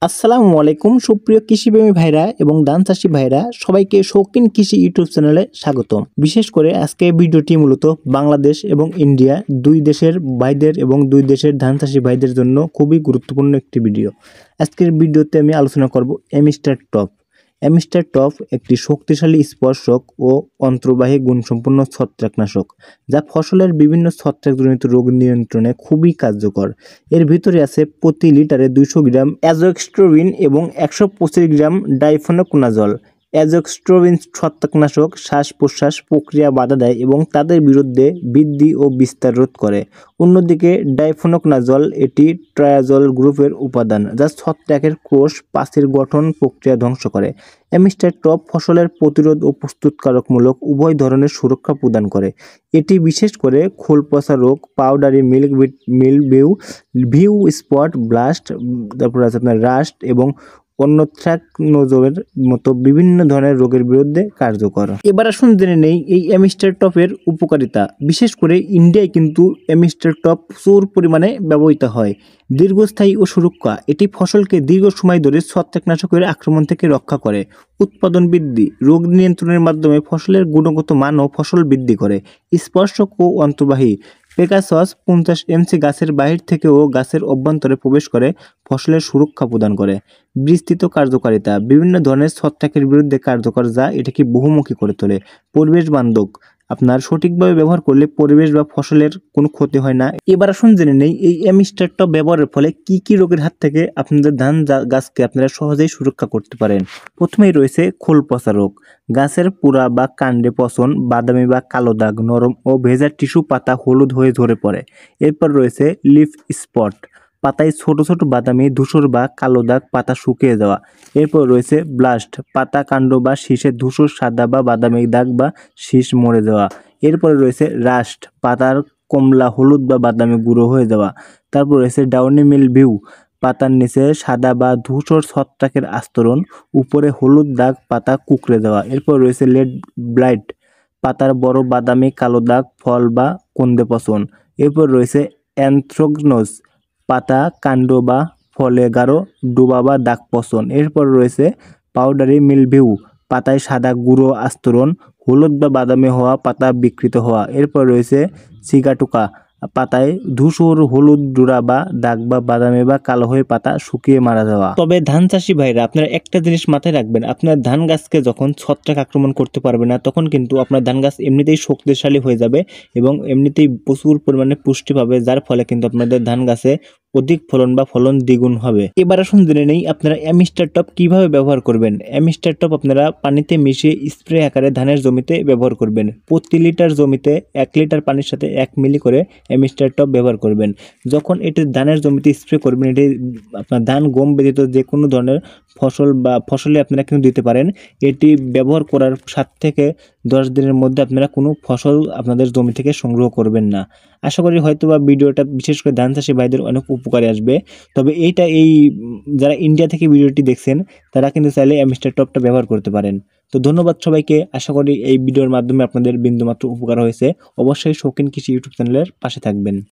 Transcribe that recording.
আসসালামু আলাইকুম সুপ্রিয় কৃষিপ্রেমী ভাইরা এবং ধান চাষী ভাইরা সবাইকে শৌখিন কৃষি ইউটিউব চ্যানেলে স্বাগতম। বিশেষ করে আজকে ভিডিওটি মূলত বাংলাদেশ এবং ইন্ডিয়া দুই দেশের ভাইদের এবং দুই দেশের ধান চাষী ভাইদের জন্য খুবই গুরুত্বপূর্ণ একটি ভিডিও। আজকের ভিডিওতে আমি আলোচনা করব এমিস্টার টপ। এমিস্টার টপ একটি শক্তিশালী স্পর্শক ও অন্তর্বাহী গুণসম্পন্ন ছত্রাকনাশক, যা ফসলের বিভিন্ন ছত্রাকজনিত রোগ নিয়ন্ত্রণে খুবই কার্যকর। এর ভিতরে আছে প্রতি লিটারে 200 গ্রাম অ্যাজোক্সট্রোবিন এবং 125 গ্রাম ডাইফেনোকোনাজল। অ্যাজোক্সট্রোবিন ছত্রাকনাশক শ্বাস প্রশ্বাস প্রক্রিয়া বাধা দেয় এবং তাদের বিরুদ্ধে বৃদ্ধি ও বিস্তার রোধ করে। অন্যদিকে ডাইফেনোকোনাজল এটি ট্রায়াজল গ্রুপের উপাদান, যা ছত্রাকের কোষ পাখির গঠন প্রক্রিয়া ধ্বংস করে। এমিস্টার টপ ফসলের প্রতিরোধ ও প্রস্তুতকারকমূলক উভয় ধরনের সুরক্ষা প্রদান করে। এটি বিশেষ করে খোল পচা রোগ, পাউডারি মিলভিউ, ভিউ স্পট ব্লাস্ট, তারপর আছে আপনার রাস্ট এবং অন্যথ্রাকনোজোয়ের মতো বিভিন্ন ধরনের রোগের বিরুদ্ধে কার্যকর। এবার আসুন জেনে নেই এই এমিস্টার টপের উপকারিতা। বিশেষ করে ইন্ডিয়ায় কিন্তু এমিস্টার টপ প্রচুর পরিমাণে ব্যবহৃত হয়। দীর্ঘস্থায়ী ও সুরক্ষা, এটি ফসলকে দীর্ঘ সময় ধরে ছত্রাকনাশকের আক্রমণ থেকে রক্ষা করে। উৎপাদন বৃদ্ধি, রোগ নিয়ন্ত্রণের মাধ্যমে ফসলের গুণগত মান ও ফসল বৃদ্ধি করে। স্পর্শক ও অন্তর্বাহী, পেগাসাস 50 এমসি গাছের বাহির থেকেও গাছের অভ্যন্তরে প্রবেশ করে ফসলের সুরক্ষা প্রদান করে। বিস্তৃত কার্যকারিতা, বিভিন্ন ধরনের ছত্রাকের বিরুদ্ধে কার্যকর, যা এটাকে বহুমুখী করে তোলে। পরিবেশ বান্ধব, আপনার সঠিকভাবে ব্যবহার করলে পরিবেশ বা ফসলের কোনো ক্ষতি হয় না। এবার আসুন জেনে নেই এই এমিস্টার টপ ব্যবহারের ফলে কি কি রোগের হাত থেকে আপনাদের ধান গাছকে আপনারা সহজেই সুরক্ষা করতে পারেন। প্রথমেই রয়েছে খোল পচা রোগ। গাছের পুরা বা কাণ্ডে পচন, বাদামি বা কালো দাগ, নরম ও ভেজা টিস্যু পাতা হলুদ হয়ে ঝরে পড়ে। এরপর রয়েছে লিফ স্পট, পাতায় ছোট ছোট বাদামি ধূসর বা কালো দাগ, পাতা শুকিয়ে যাওয়া। এরপর রয়েছে ব্লাস্ট, পাতা কাণ্ড বা শীষে ধূসর সাদা বা বাদামি দাগ বা শীষ মরে যাওয়া। এরপরে রয়েছে রাস্ট, পাতার কমলা হলুদ বা বাদামি গুঁড়ো হয়ে যাওয়া। তারপর রয়েছে ডাউনি মিলভিউ, পাতার নিচে সাদা বা ধূসর ছত্রাকের আস্তরণ, উপরে হলুদ দাগ, পাতা কুঁকড়ে যাওয়া। এরপর রয়েছে লেড ব্লাইট, পাতার বড় বাদামি কালো দাগ, ফল বা কন্দে পচন। এরপর রয়েছে অ্যানথ্রাকনোজ, পাতা কাণ্ড বা ফলে গাঢ় ডোবা বা দাগ পচন। এরপর রয়েছে পাউডারি মিলভিউ, পাতায় সাদা গুঁড়ো আস্তরণ, হলুদ বা বাদামি হওয়া, পাতা বিকৃত হওয়া। এরপর রয়েছে সিগাটুকা, পাতায় ধূসর হলুদ ডোরা বা দাগ বা বাদামি বা কালো হয়ে পাতা শুকিয়ে মারা যাওয়া। তবে ধান চাষি ভাইরা আপনারা একটা জিনিস মাথায় রাখবেন, আপনার ধান গাছকে যখন ছত্রাক আক্রমণ করতে পারবে না, তখন কিন্তু আপনার ধান গাছ এমনিতেই শক্তিশালী হয়ে যাবে এবং এমনিতেই প্রচুর পরিমাণে পুষ্টি পাবে, যার ফলে কিন্তু আপনাদের ধান গাছে অধিক ফলন বা ফলন দ্বিগুণ হবে। এবার আসুন জেনে নেই আপনারা এমিস্টার টপ কিভাবে ব্যবহার করবেন। এমিস্টার টপ আপনারা পানিতে মিশিয়ে স্প্রে আকারে ধানের জমিতে ব্যবহার করবেন। প্রতি লিটার জমিতে 1 লিটার পানির সাথে 1 মিলি করে এমিস্টার টপ ব্যবহার করবেন। যখন এটি ধানের জমিতে স্প্রে করবেন, এটি আপনার ধান গম ব্যতীত যে কোনো ধরনের ফসল বা ফসলে আপনারা কিন্তু দিতে পারেন। এটি ব্যবহার করার 7 থেকে 10 দিনের মধ্যে আপনারা কোনো ফসল আপনাদের জমি থেকে সংগ্রহ করবেন না। আশা করি হয়তোবা ভিডিওটা বিশেষ করে ধান চাষী ভাইদের অনেক উপকারে আসবে। তবে যারা ইন্ডিয়া থেকে ভিডিওটি দেখছেন, তারা কিন্তু চাইলে এমিস্টার টপটা ব্যবহার করতে পারেন। তো ধন্যবাদ সবাইকে। আশা করি এই ভিডিওর মাধ্যমে আপনাদের বিন্দুমাত্র উপকার হয়েছে। অবশ্যই শৌখিন কৃষি ইউটিউব চ্যানেলের পাশে থাকবেন।